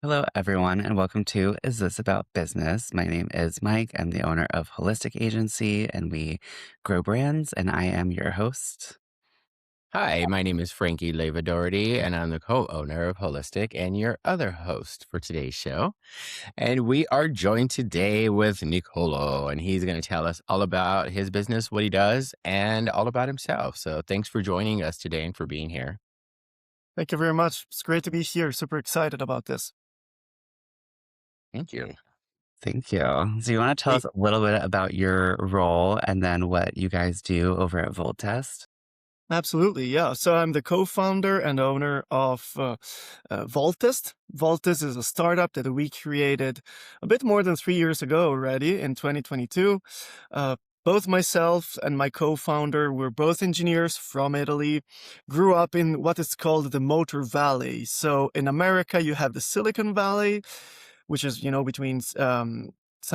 Hello, everyone, and welcome to Is This About Business? My name is Mike. I'm the owner of Holistic Agency, and we grow brands, and I am your host. Hi, my name is Frankie Doherty, and I'm the co-owner of Holistic and your other host for today's show. And we are joined today with Niccolo, and he's going to tell us all about his business, what he does, and all about himself. So thanks for joining us today and for being here. Thank you very much. It's great to be here. Super excited about this. Thank you. Thank you. So, you want to tell Hey, us a little bit about your role and then what you guys do over at Voltest? absolutely. Yeah. So I'm the co-founder and owner of Voltest. Voltest is a startup that we created a bit more than 3 years ago already in 2022. Uh, both myself and my co-founder were both engineers from Italy, grew up in what is called the Motor Valley. So in America, you have the Silicon Valley, which is, between San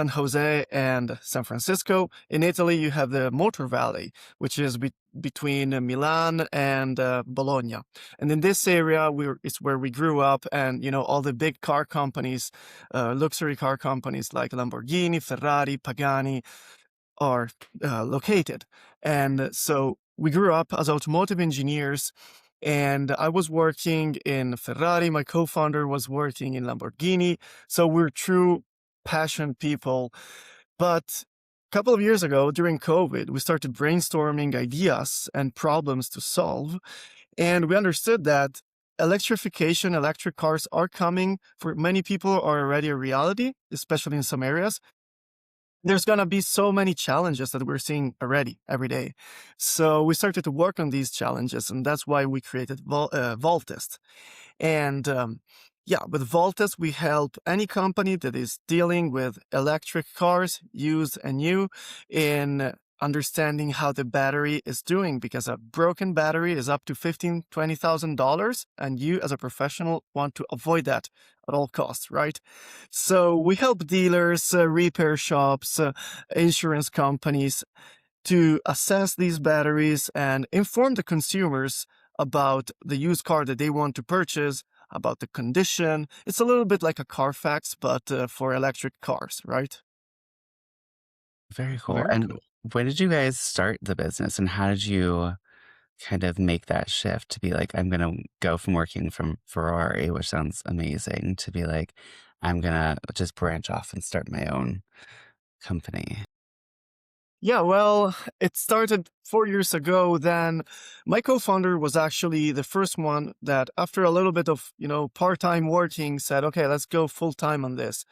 Jose and San Francisco. In Italy, you have the Motor Valley, which is between Milan and Bologna. And in this area, it's where we grew up, and all the big car companies, luxury car companies like Lamborghini, Ferrari, Pagani are located. And so we grew up as automotive engineers, and I was working in Ferrari. My co-founder was working in Lamborghini. So we're true passion people. But a couple of years ago, during COVID, we started brainstorming ideas and problems to solve. And we understood that electric cars are coming. For many people are already a reality, especially in some areas. There's going to be so many challenges that we're seeing already every day. So we started to work on these challenges, and that's why we created Voltest. And yeah, with Voltest, we help any company that is dealing with electric cars, used and new, in understanding how the battery is doing, because a broken battery is up to $15,000-$20,000, and you as a professional want to avoid that at all costs, right? So we help dealers, repair shops, insurance companies to assess these batteries and inform the consumers about the used car that they want to purchase, about the condition. It's a little bit like a Carfax, but for electric cars, right? Very cool. Very And cool. when did you guys start the business, and how did you kind of make that shift to be like, I'm going to go from working from Ferrari, which sounds amazing, to be like, I'm going to just branch off and start my own company? Yeah, well, it started 4 years ago. Then my co-founder was actually the first one that, after a little bit of, part-time working, said, okay, let's go full-time on this.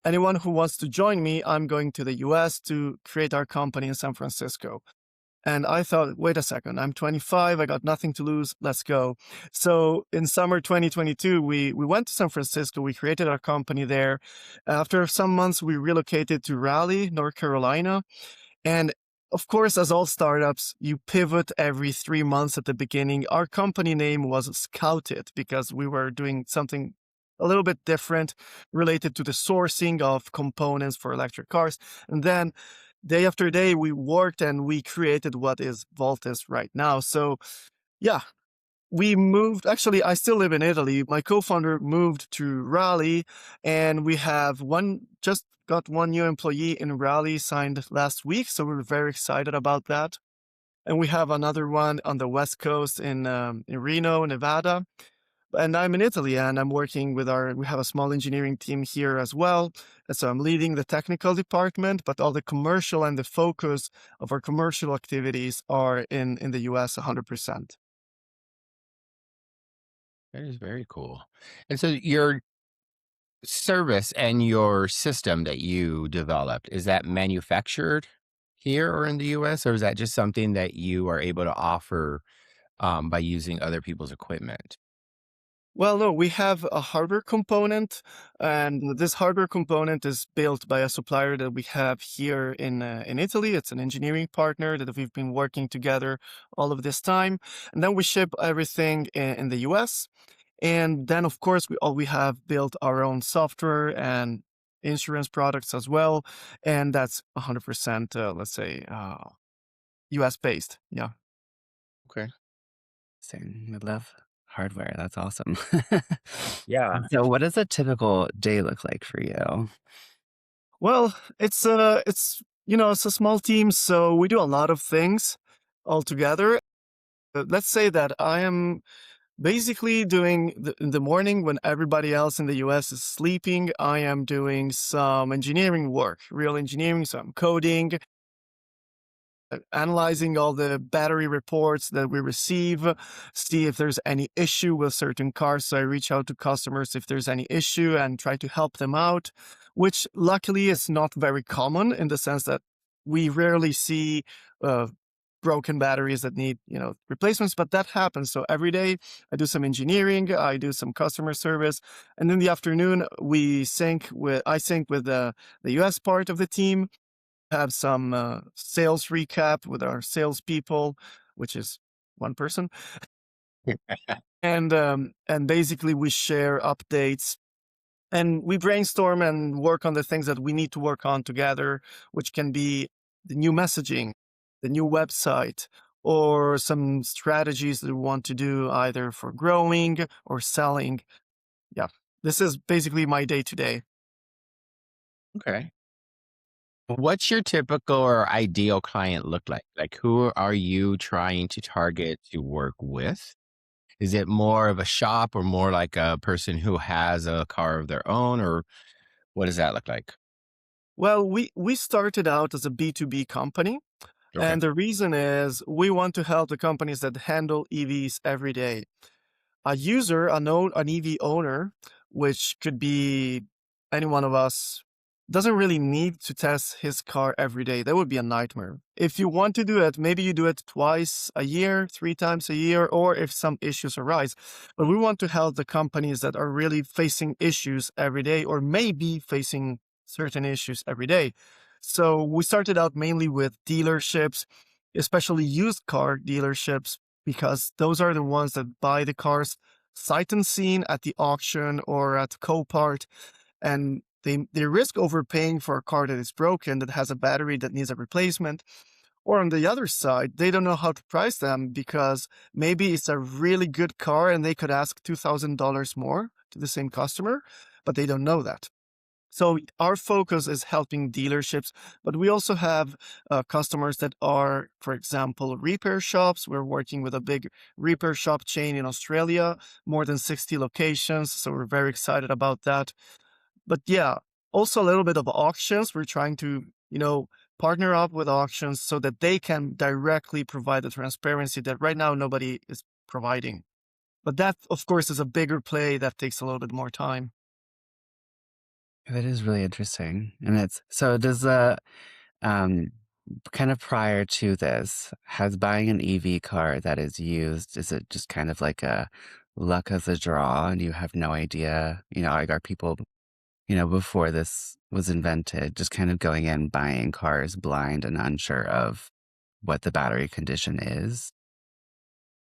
Anyone who wants to join me, I'm going to the US to create our company in San Francisco. And I thought, wait a second, I'm 25, I got nothing to lose, let's go. So in summer 2022, we went to San Francisco, we created our company there. After some months, we relocated to Raleigh, North Carolina. And of course, as all startups, you pivot every 3 months at the beginning. Our company name was Scouted because we were doing something a little bit different related to the sourcing of components for electric cars. And then day after day, we worked and we created what is Voltes right now. So yeah, we moved. Actually, I still live in Italy. My co-founder moved to Raleigh, and we have just got one new employee in Raleigh signed last week. So we're very excited about that. And we have another one on the West Coast in Reno, Nevada. And I'm in Italy, and I'm working with we have a small engineering team here as well. And so I'm leading the technical department, but all the commercial and the focus of our commercial activities are in the US 100%. That is very cool. And so your service and your system that you developed, is that manufactured here or in the US, or is that just something that you are able to offer by using other people's equipment? Well, no, we have a hardware component, and this hardware component is built by a supplier that we have here in Italy. It's an engineering partner that we've been working together all of this time, and then we ship everything in the US. And then, of course, we have built our own software and insurance products as well, and that's 100%, let's say, US based. Yeah. Okay. Same. I love hardware. That's awesome. Yeah. So what does a typical day look like for you? Well, it's a small team, so we do a lot of things all together. Let's say that I am basically doing in the morning when everybody else in the US is sleeping, I am doing some engineering work, real engineering, some coding, analyzing all the battery reports that we receive, see if there's any issue with certain cars. So I reach out to customers if there's any issue and try to help them out, which luckily is not very common in the sense that we rarely see uh, broken batteries that need replacements, but that happens. So every day I do some engineering, I do some customer service, and in the afternoon I sync with the US part of the team, have some sales recap with our salespeople, which is one person, and basically we share updates and we brainstorm and work on the things that we need to work on together, which can be the new messaging, the new website, or some strategies that we want to do either for growing or selling. Yeah, this is basically my day to day. Okay. What's your typical or ideal client look like? Like, who are you trying to target to work with? Is it more of a shop or more like a person who has a car of their own, or what does that look like? Well, we started out as a B2B company. Okay. And the reason is we want to help the companies that handle EVs every day. An EV owner, which could be any one of us, doesn't really need to test his car every day. That would be a nightmare. If you want to do it, maybe you do it twice a year, 3 times a year, or if some issues arise. But we want to help the companies that are really facing issues every day, or maybe facing certain issues every day. So we started out mainly with dealerships, especially used car dealerships, because those are the ones that buy the cars sight unseen at the auction or at Copart, and they risk overpaying for a car that is broken, that has a battery that needs a replacement. Or on the other side, they don't know how to price them because maybe it's a really good car and they could ask $2,000 more to the same customer, but they don't know that. So our focus is helping dealerships, but we also have customers that are, for example, repair shops. We're working with a big repair shop chain in Australia, more than 60 locations. So we're very excited about that. But yeah, also a little bit of auctions. We're trying to, partner up with auctions so that they can directly provide the transparency that right now nobody is providing. But that, of course, is a bigger play that takes a little bit more time. That is really interesting. And it's so does um kind of prior to this, has buying an EV car that is used, is it just kind of like a luck of the draw and you have no idea, like are people, before this was invented, just kind of going in buying cars blind and unsure of what the battery condition is?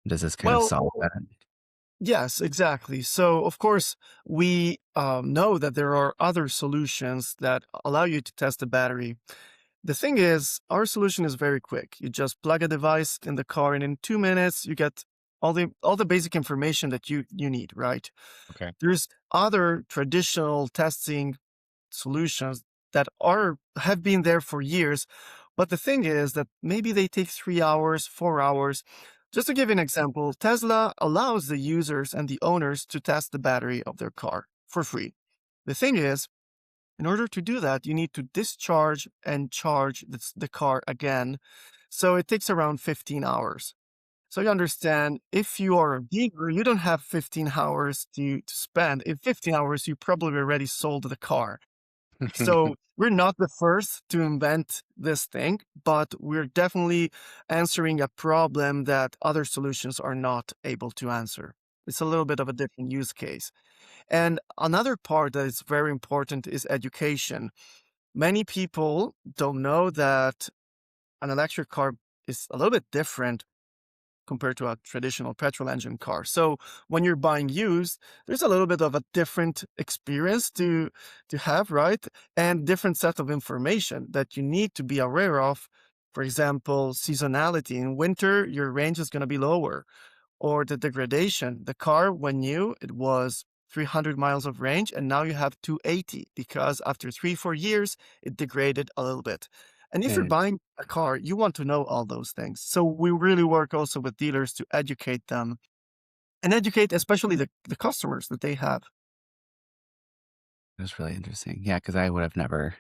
Does this kind of Well, solve that? yes, exactly. So, of course, we know that there are other solutions that allow you to test the battery. The thing is, our solution is very quick. You just plug a device in the car, and in 2 minutes, you get all the basic information that you need. Right? Okay. There's other traditional testing solutions that have been there for years, but the thing is that maybe they take 3 hours, 4 hours. Just to give you an example, Tesla allows the users and the owners to test the battery of their car for free. The thing is, in order to do that, you need to discharge and charge the car again. So it takes around 15 hours. So you understand, if you are a dealer, you don't have 15 hours to spend. In 15 hours, you probably already sold the car. So we're not the first to invent this thing, but we're definitely answering a problem that other solutions are not able to answer. It's a little bit of a different use case. And another part that is very important is education. Many people don't know that an electric car is a little bit different compared to a traditional petrol engine car. So when you're buying used, there's a little bit of a different experience to have, right? And different set of information that you need to be aware of. For example, seasonality. In winter, your range is going to be lower. or the degradation. The car, when new, it was 300 miles of range, and now you have 280 because after 3, 4 years, it degraded a little bit. And if you're Right. buying a car, you want to know all those things. So we really work also with dealers to educate them and educate especially the customers that they have. That's really interesting. Yeah, because I would have never,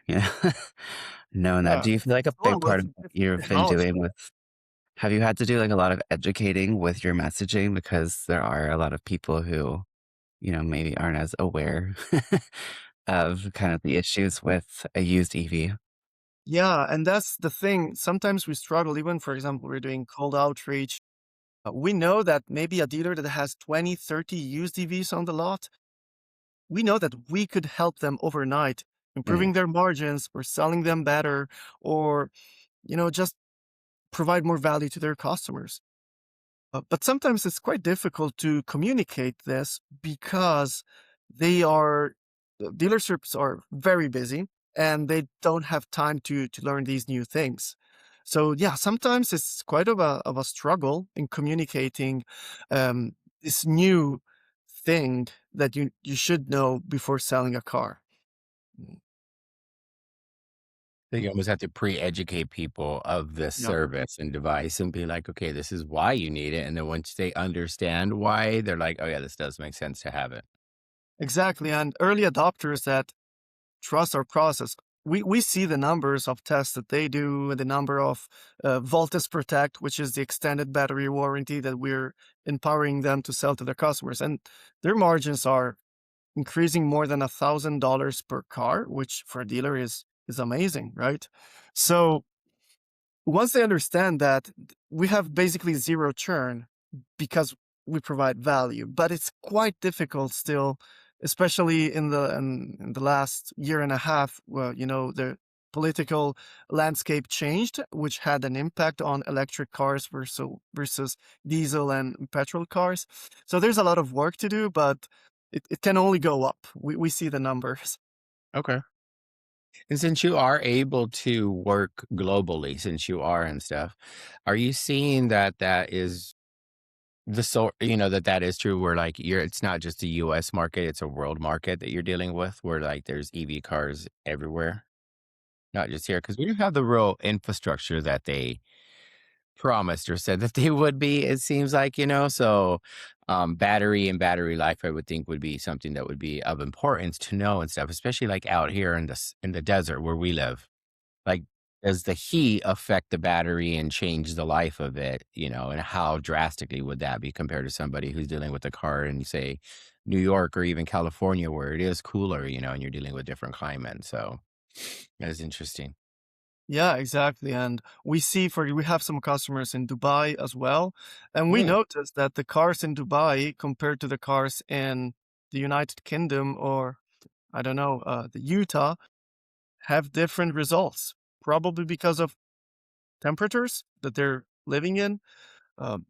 known that. Yeah. Do you feel like a Well, big with part of what different you've been technology. doing with have you had to do, like, a lot of educating with your messaging? Because there are a lot of people who, maybe aren't as aware of kind of the issues with a used EV. Yeah, and that's the thing. Sometimes we struggle, even for example, we're doing cold outreach. We know that maybe a dealer that has 20, 30 used EVs on the lot, we know that we could help them overnight, Right. improving their margins or selling them better or, just provide more value to their customers. But sometimes it's quite difficult to communicate this because they are dealerships are very busy and they don't have time to learn these new things. So yeah, sometimes it's quite of a struggle in communicating um, this new thing that you should know before selling a car. Mm. So you almost have to pre-educate people of this Yeah, service and device and be like, okay, this is why you need it. And then once they understand why, they're like, oh yeah, this does make sense to have it. exactly. And early adopters that trust our process. We see the numbers of tests that they do, the number of Voltest Protect, which is the extended battery warranty that we're empowering them to sell to their customers. And their margins are increasing more than $1,000 per car, which for a dealer is amazing, right? So once they understand that we have basically zero churn because we provide value, but it's quite difficult still, especially in the last year and a half. Well, the political landscape changed, which had an impact on electric cars versus diesel and petrol cars. So there's a lot of work to do, but it can only go up. We see the numbers. Okay. And since you are able to work globally, since you are and stuff, are you seeing that that is the sort, that that is true where like it's not just a US market, it's a world market that you're dealing with where like there's EV cars everywhere, not just here because we don't have the real infrastructure that they promised or said that they would be, it seems like, so battery and battery life I would think would be something that would be of importance to know and stuff, especially like out here in the desert where we live. Like, does the heat affect the battery and change the life of it, and how drastically would that be compared to somebody who's dealing with a car in, say, New York or even California where it is cooler, and you're dealing with different climates. So that is interesting. Yeah, exactly. And we have some customers in Dubai as well. And we Mm, noticed that the cars in Dubai compared to the cars in the United Kingdom or I don't know, the Utah have different results, probably because of temperatures that they're living in. Um,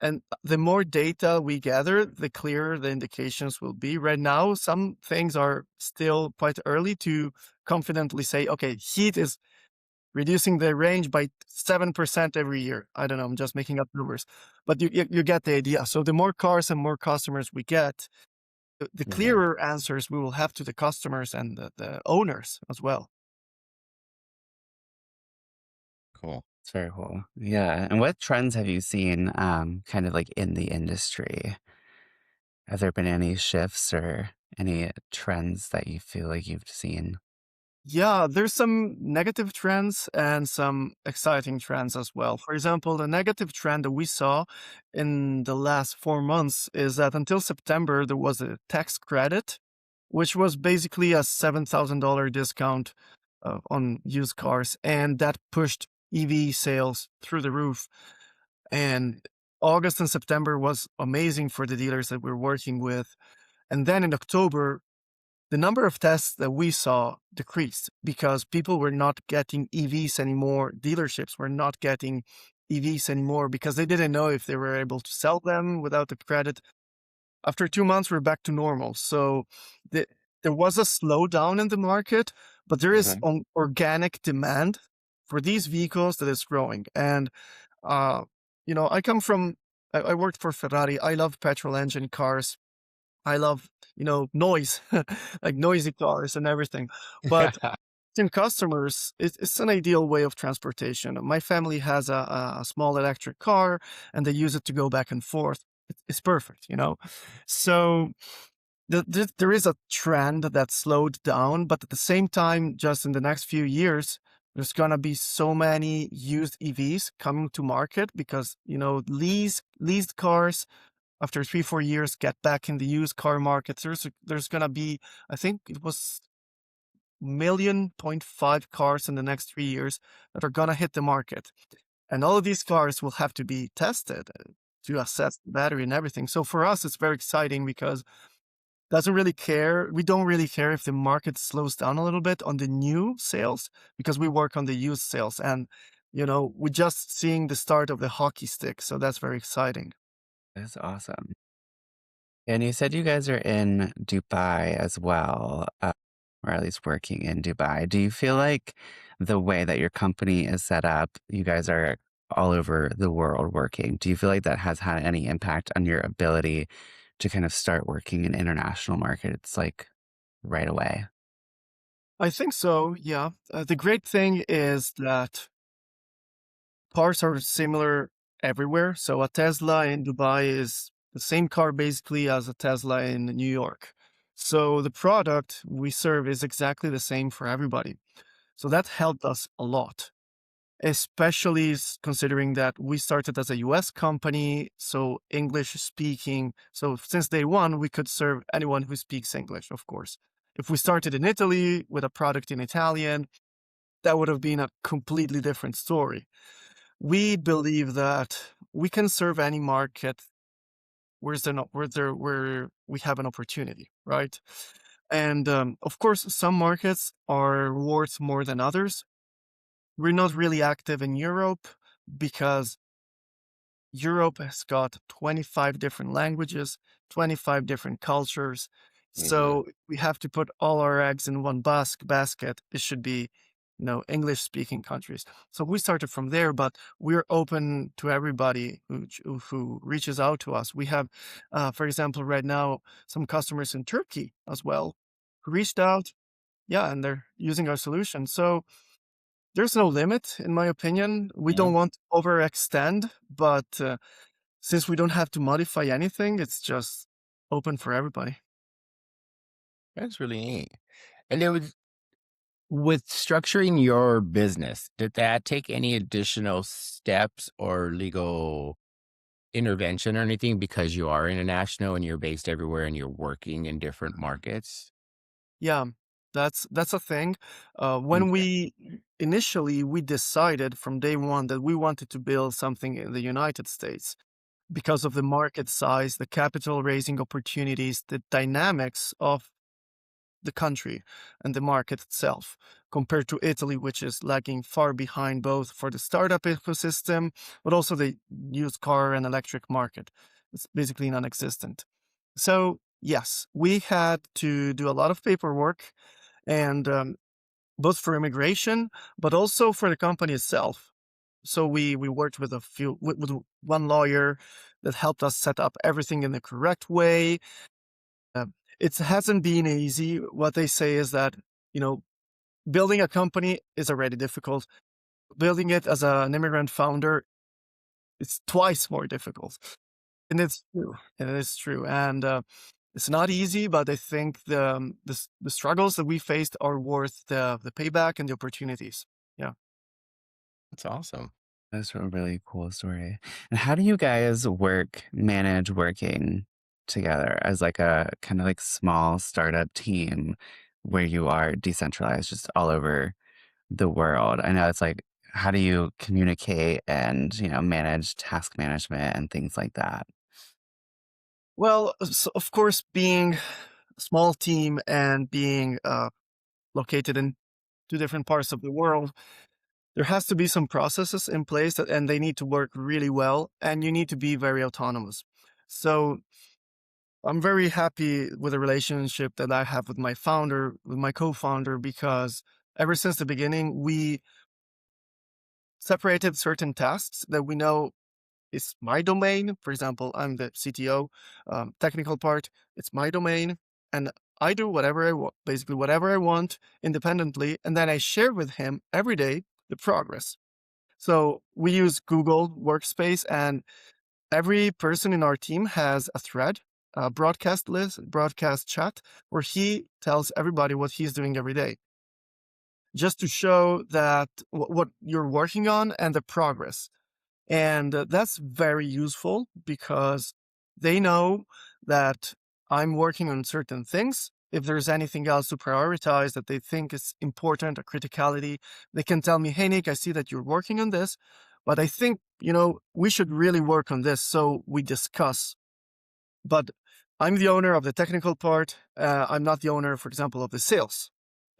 and the more data we gather, the clearer the indications will be. Right now, some things are still quite early to confidently say, okay, heat is reducing the range by 7% every year. I don't know, I'm just making up numbers, but you get the idea. So the more cars and more customers we get, the yeah, clearer answers we will have to the customers and the owners as well. cool. It's very cool. Yeah, and what trends have you seen, kind of like in the industry? Have there been any shifts or any trends that you feel like you've seen? Yeah, there's some negative trends and some exciting trends as well. For example, the negative trend that we saw in the last 4 months is that until September, there was a tax credit, which was basically a $7,000 discount on used cars. And that pushed EV sales through the roof. And August and September was amazing for the dealers that we're working with. And then in October, the number of tests that we saw decreased because people were not getting EVs anymore. Dealerships were not getting EVs anymore because they didn't know if they were able to sell them without the credit. After 2 months, we're back to normal. So the, there was a slowdown in the market, but there is Okay. organic demand for these vehicles that is growing. And, uh, I come from I worked for Ferrari. I love petrol engine cars. I love, noise, like noisy cars and everything. But in customers, it's an ideal way of transportation. My family has a small electric car, and they use it to go back and forth. It's perfect. So there is a trend that slowed down, but at the same time, just in the next few years, there's gonna be so many used EVs coming to market because leased cars after 3-4 years get back in the used car market. There's gonna be, I think it was 1.5 million cars in the next 3 years that are gonna hit the market, and all of these cars will have to be tested to assess the battery and everything. So for us, it's very exciting because doesn't really care. We don't really care if the market slows down a little bit on the new sales because we work on the used sales, and we're just seeing the start of the hockey stick. So that's very exciting. That's awesome. And you said you guys are in Dubai as well, or at least working in Dubai. Do you feel like the way that your company is set up, you guys are all over the world working? Do you feel like that has had any impact on your ability to kind of start working in international markets like right away? I think so. Yeah. The great thing is that cars are similar everywhere. So a Tesla in Dubai is the same car basically as a Tesla in New York. So the product we serve is exactly the same for everybody. So that helped us a lot, especially considering that we started as a US company, so English speaking. So since day one, we could serve anyone who speaks English, of course. If we started in Italy with a product in Italian, that would have been a completely different story. We believe that we can serve any market where we have an opportunity, right? And of course, some markets are worth more than others. We're not really active in Europe because Europe has got 25 different languages, 25 different cultures. Mhm. So we have to put all our eggs in one basket. It should be, English speaking countries. So we started from there, but we're open to everybody who reaches out to us. We have, for example, right now, some customers in Turkey as well who reached out. Yeah, and they're using our solution. So there's no limit, in my opinion. We Yeah, don't want to overextend, but since we don't have to modify anything, it's just open for everybody. that's really neat. And it was with structuring your business, did that take any additional steps or legal intervention or anything because you are international and you're based everywhere and you're working in different markets? Yeah, that's a thing. When Okay. we initially we decided from day one that we wanted to build something in the United States because of the market size, the capital raising opportunities, the dynamics of the country and the market itself compared to Italy, which is lagging far behind both for the startup ecosystem, but also the used car and electric market. It's basically non existent. So, yes, we had to do a lot of paperwork and both for immigration, but also for the company itself. So we worked with with one lawyer that helped us set up everything in the correct way. It hasn't been easy. What they say is that, you know, building a company is already difficult. Building it as an immigrant founder, it's twice more difficult. And it's true. And it is true. And it's not easy, but I think the struggles that we faced are worth the payback and the opportunities. Yeah. That's awesome. That's a really cool story. And how do you guys manage working together as like a kind of like small startup team where you are decentralized just all over the world? I know it's like, how do you communicate and, manage task management and things like that? Well, so of course, being a small team and being located in two different parts of the world, there has to be some processes in place and they need to work really well, and you need to be very autonomous. So I'm very happy with the relationship that I have with my founder, with my co-founder, because ever since the beginning, we separated certain tasks that we know is my domain. For example, I'm the CTO, technical part, it's my domain. And I do whatever I want, basically whatever I want independently. And then I share with him every day the progress. So we use Google Workspace, and every person in our team has a thread, a broadcast list, broadcast chat, where he tells everybody what he's doing every day, just to show that what you're working on and the progress. And that's very useful because they know that I'm working on certain things. If there's anything else to prioritize that they think is important or criticality, they can tell me, hey, Nick, I see that you're working on this, but I think, we should really work on this. So we discuss. But I'm the owner of the technical part. I'm not the owner, for example, of the sales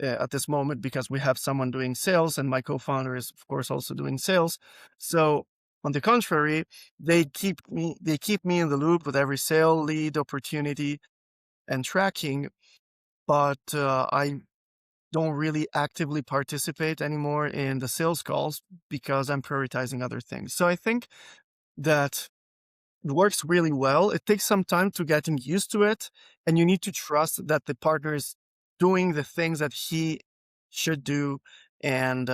at this moment, because we have someone doing sales and my co-founder is, of course, also doing sales. So on the contrary, they keep me in the loop with every sale, lead, opportunity, and tracking. But I don't really actively participate anymore in the sales calls because I'm prioritizing other things. So I think that it works really well. It takes some time to getting used to it, and you need to trust that the partner is doing the things that he should do. And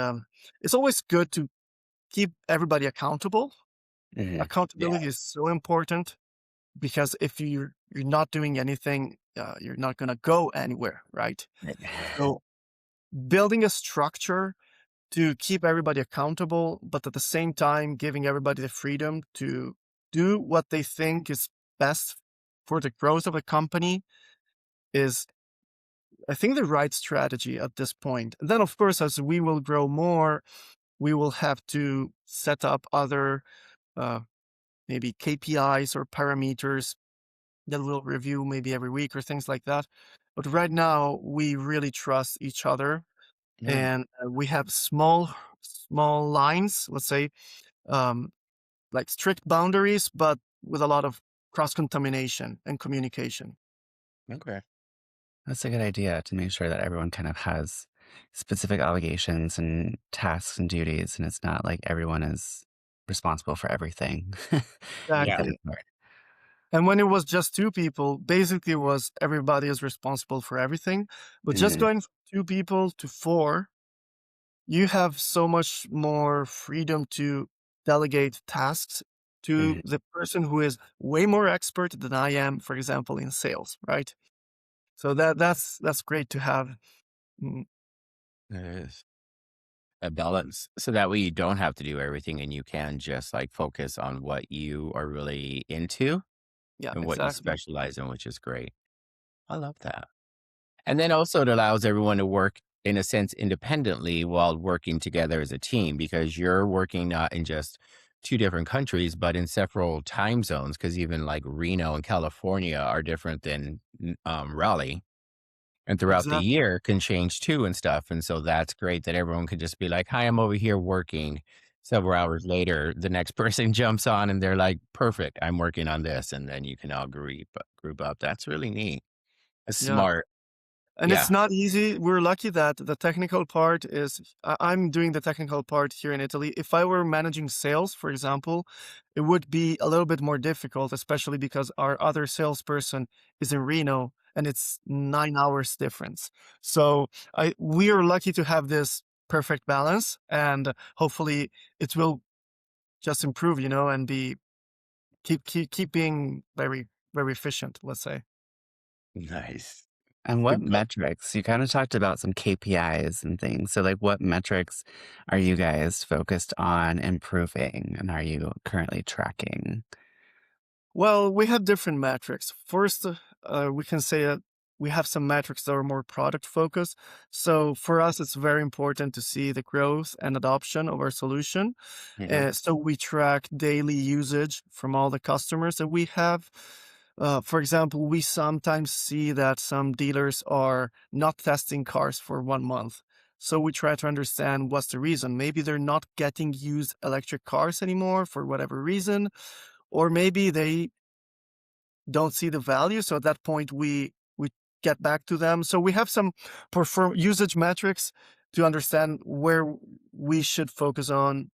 it's always good to keep everybody accountable. Mhm. Yeah. Accountability is so important because if you're not doing anything, you're not going to go anywhere, right? So building a structure to keep everybody accountable, but at the same time giving everybody the freedom to do what they think is best for the growth of a company is, I think, the right strategy at this point. And then, of course, as we will grow more, we will have to set up other uh, maybe KPIs or parameters that we'll review maybe every week or things like that. But right now, we really trust each other, Mm. and we have small lines, let's say, um, like strict boundaries, but with a lot of cross contamination and communication. Okay. That's a good idea to make sure that everyone kind of has specific obligations and tasks and duties, and it's not like everyone is responsible for everything. I think Yeah. that Exactly. is hard. And when it was just two people, basically it was everybody is responsible for everything. But just Mhm, going from two people to four, you have so much more freedom to delegate tasks to Mhm. the person who is way more expert than I am, for example, in sales, right? So that's great to have. Mm, It is. A balance so that way you don't have to do everything and you can just like focus on what you are really into yeah, and what you exactly. specialize in, which is great. I love that. And then also it allows everyone to work in a sense independently while working together as a team because you're working not in just two different countries, but in several time zones. Cause even like Reno and California are different than Raleigh. And throughout the Exactly. year can change too and stuff, and so that's great that everyone could just be like, "Hi, I'm over here working." Several hours later, the next person jumps on and they're like, "Perfect, I'm working on this," and then you can all group up. That's really neat. That's Yeah. smart. And Yeah. it's not easy. We're lucky that the technical part is, I'm doing the technical part here in Italy. If I were managing sales, for example, it would be a little bit more difficult, especially because our other salesperson is in Reno and it's 9 hours difference. So we are lucky to have this perfect balance, and hopefully it will just improve, and keep being very, very efficient, let's say. Nice. and what Good luck. metrics you kinda talked about some KPIs and things, so, like, what metrics are you guys focused on improving, and are you currently tracking? Well, we have different metrics. First, we can say that we have some metrics that are more product focused. So for us, it's very important to see the growth and adoption of our solution. Mhm. So we track daily usage from all the customers that we have. For example, we sometimes see that some dealers are not testing cars for 1 month. So we try to understand what's the reason. Maybe they're not getting used electric cars anymore for whatever reason, or maybe they don't see the value. So at that point, we get back to them. So we have some perform usage metrics to understand where we should focus on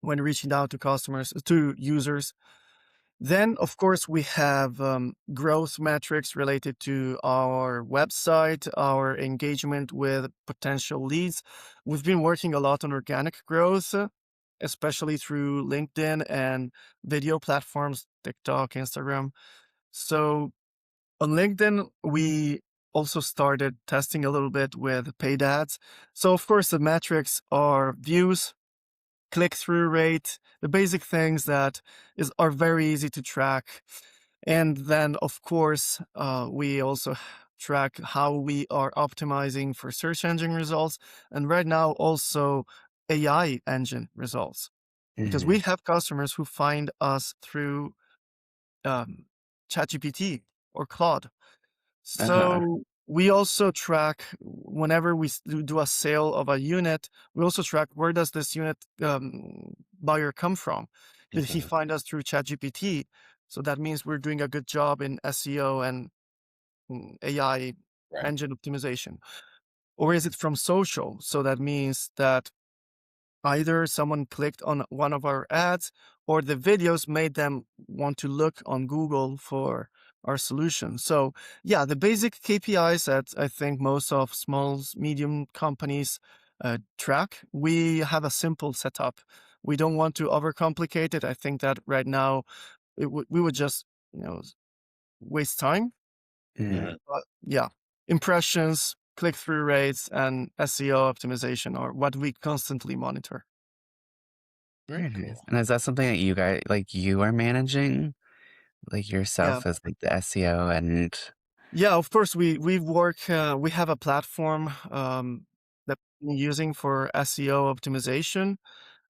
when reaching out to customers, to users. Then, of course, we have growth metrics related to our website, our engagement with potential leads. We've been working a lot on organic growth, especially through LinkedIn and video platforms, TikTok, Instagram. So on LinkedIn, we also started testing a little bit with paid ads. So, of course, the metrics are views, click-through rate, the basic things that are very easy to track. And then, of course, we also track how we are optimizing for search engine results, and right now also AI engine results, because we Mhm. have customers who find us through um, ChatGPT or Claude. Uh-huh. So we also track whenever we do a sale of a unit, we also track where does this unit buyer come from? Did he Mhm. find us through ChatGPT? So that means we're doing a good job in SEO and AI Right. engine optimization. Or is it from social? So that means that either someone clicked on one of our ads or the videos made them want to look on Google for our solution. So yeah, the basic KPIs that I think most of small, medium companies track, we have a simple setup. We don't want to overcomplicate it. I think that right now we would just, waste time. Mhm. Mhm. But yeah, impressions, click-through rates, and SEO optimization are what we constantly monitor. Very Very nice. cool. And is that something that you guys like, you are managing, like, Yeah. yourself as, like, the SEO and Yeah, of course, we work, we have a platform that we're using for SEO optimization,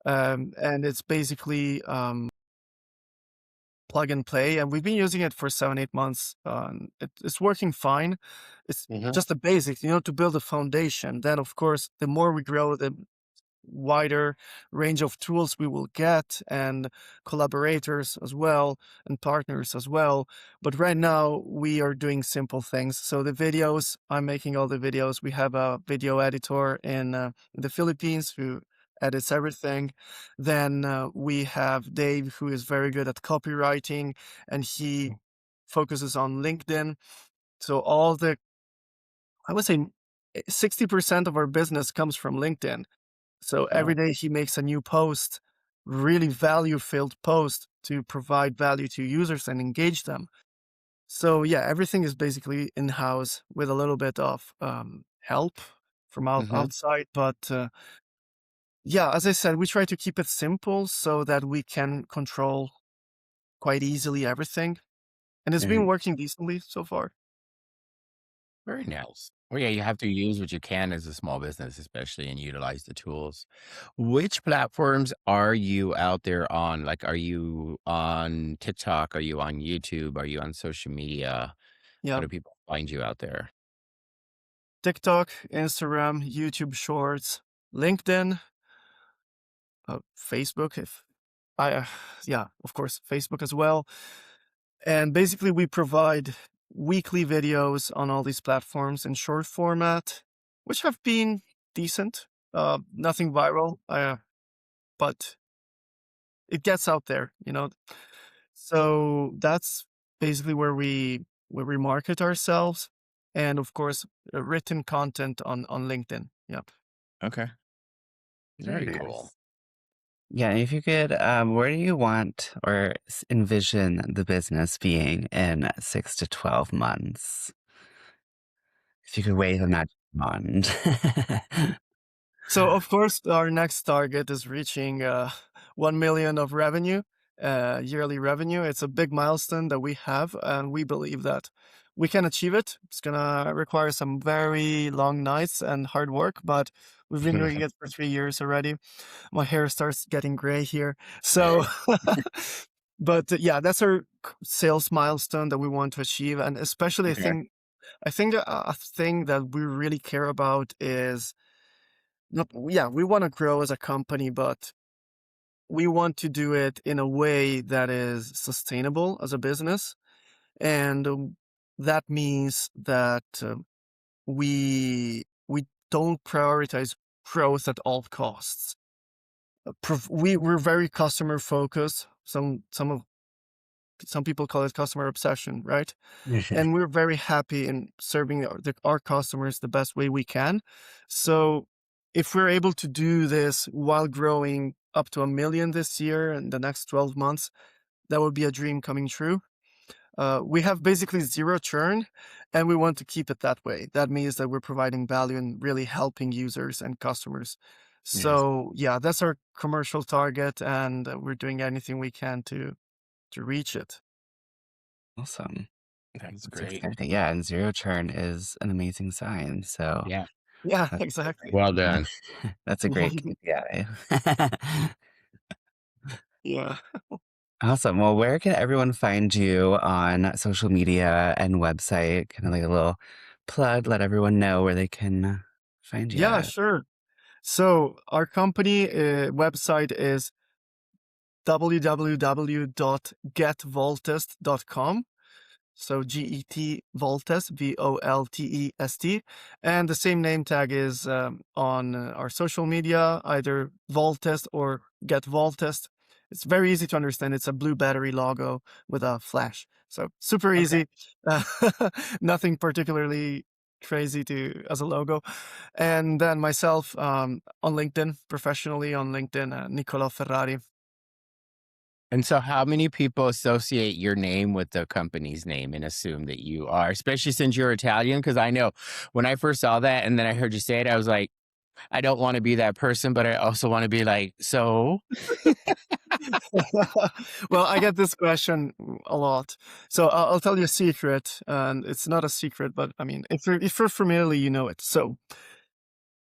and it's basically plug and play, and we've been using it for 7, 8 months. It's working fine. It's Mhm. just the basics, to build a foundation. Then, of course, the more we grow, the wider range of tools we will get, and collaborators as well, and partners as well. But right now we are doing simple things. So the videos, I'm making all the videos. We have a video editor in the Philippines who edits everything. Then we have Dave, who is very good at copywriting, and he focuses on LinkedIn. So I would say 60% of our business comes from LinkedIn. So every Oh, day he makes a new post, really value-filled post to provide value to users and engage them. So yeah, everything is basically in-house with a little bit of help from mhm. outside. But yeah, as I said, we try to keep it simple so that we can control quite easily everything. And it's been Mhm. working decently so far. Very nice. Well, yeah, you have to use what you can as a small business, especially, and utilize the tools. Which platforms are you out there on? Like, are you on TikTok? Are you on YouTube? Are you on social media? How Yeah. do people find you out there? TikTok, Instagram, YouTube Shorts, LinkedIn, Facebook, if yeah, of course, Facebook as well. And basically, we provide weekly videos on all these platforms in short format, which have been decent. Nothing viral, but it gets out there. So that's basically where we market ourselves, and of course, written content on LinkedIn. Yep. Okay. Very Very cool. nice. Yeah, if you could, where do you want or envision the business being in 6 to 12 months? If you could wave a magic wand. So of course, our next target is reaching 1 million of revenue, yearly revenue. It's a big milestone that we have, and we believe that we can achieve it. It's gonna require some very long nights and hard work, but we've been doing it for 3 years already. My hair starts getting gray here. So, but yeah, that's our sales milestone that we want to achieve, and especially Okay. I think a thing that we really care about is not, yeah, we want to grow as a company, but we want to do it in a way that is sustainable as a business. And that means that we don't prioritize growth at all costs. we're very customer focused. Some people call it customer obsession, right? And we're very happy in serving our customers the best way we can. So if we're able to do this while growing up to 1 million this year and the next 12 months, that would be a dream coming true. We have basically zero churn, and we want to keep it that way. That means that we're providing value and really helping users and customers. Yes. So yeah, that's our commercial target, and we're doing anything we can to reach it. Awesome. That's That's great. exciting. Yeah, and zero churn is an amazing sign. So Yeah. Yeah, that's exactly. Well done. that's a great KPI. Yeah. Awesome. Well, where can everyone find you on social media and website? Kind of like a little plug, let everyone know where they can find you Yeah, at. sure. So our company website is www.getvoltest.com. So GET Voltest, VOLTEST. And the same name tag is on our social media, either Voltest or Get Voltest. It's very easy to understand. It's a blue battery logo with a flash. So super Okay. easy. Nothing particularly crazy as a logo. And then myself on LinkedIn, professionally on LinkedIn, Niccolo Ferrari. And so how many people associate your name with the company's name and assume that you are, especially since you're Italian? Because I know when I first saw that and then I heard you say it, I was like, I don't want to be that person, but I also want to be like, so? Well, I get this question a lot. So I'll tell you a secret, and it's not a secret, but I mean, if you're familiar, you know it. So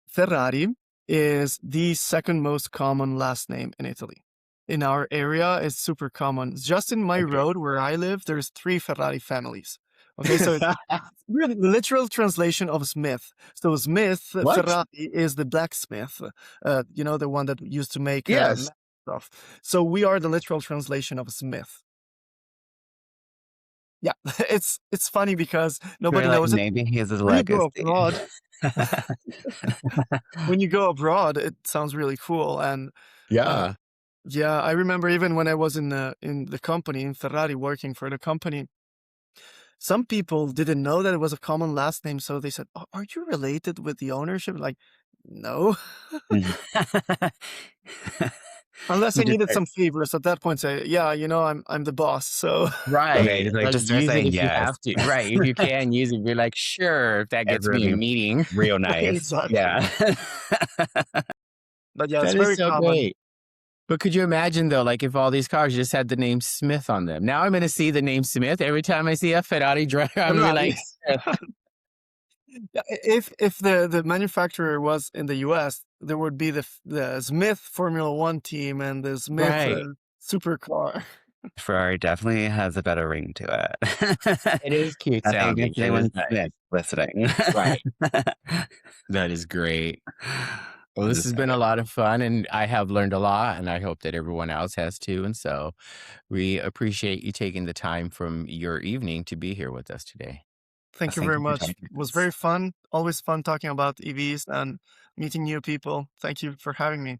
Ferrari is the second most common last name in Italy. In our area, it's super common. Just in my Okay. road where I live, there's 3 Ferrari families. Okay, so it's really literal translation of Smith. So Smith What? Ferrari is the blacksmith, the one that used to make Yes. stuff. So we are the literal translation of Smith. Yeah, it's funny because We're nobody like, knows it. maybe he has a When you go legacy. abroad, when you go abroad, it sounds really cool. And uh, Yeah. yeah, I remember even when I was in the company in Ferrari working for the company, some people didn't know that it was a common last name, so they said, "Oh, are you related with the ownership?" Like, no. Unless You I just needed some favors at that point, say, yeah, I'm the boss. So Right. right. It's like Like just start use it saying if you yes. have to. Right. If you can use it, be like, sure, if that gets Everyone me a be meeting. real nice. exactly. Yeah. But yeah, it's That is very so common. great. But could you imagine though, like if all these cars just had the name Smith on them? Now I'm going to see the name Smith every time I see a Ferrari driver. I'm going to be Ferrari. like, Smith. Yeah, if the manufacturer was in the US, there would be the Smith Formula One team and the Smith Right. supercar. Ferrari definitely has a better ring to it. It is cute Nothing sounding. against It is anyone nice. Smith listening. Right. That is great. Well, I this just has love been a it. lot of fun and I have learned a lot and I hope that everyone else has too. And so we appreciate you taking the time from your evening to be here with us today. Thank you Thank very you for much. talking It to was us. very fun. Always fun talking about EVs and meeting new people. Thank you for having me.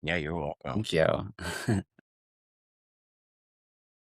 Yeah, you're welcome. Thank you.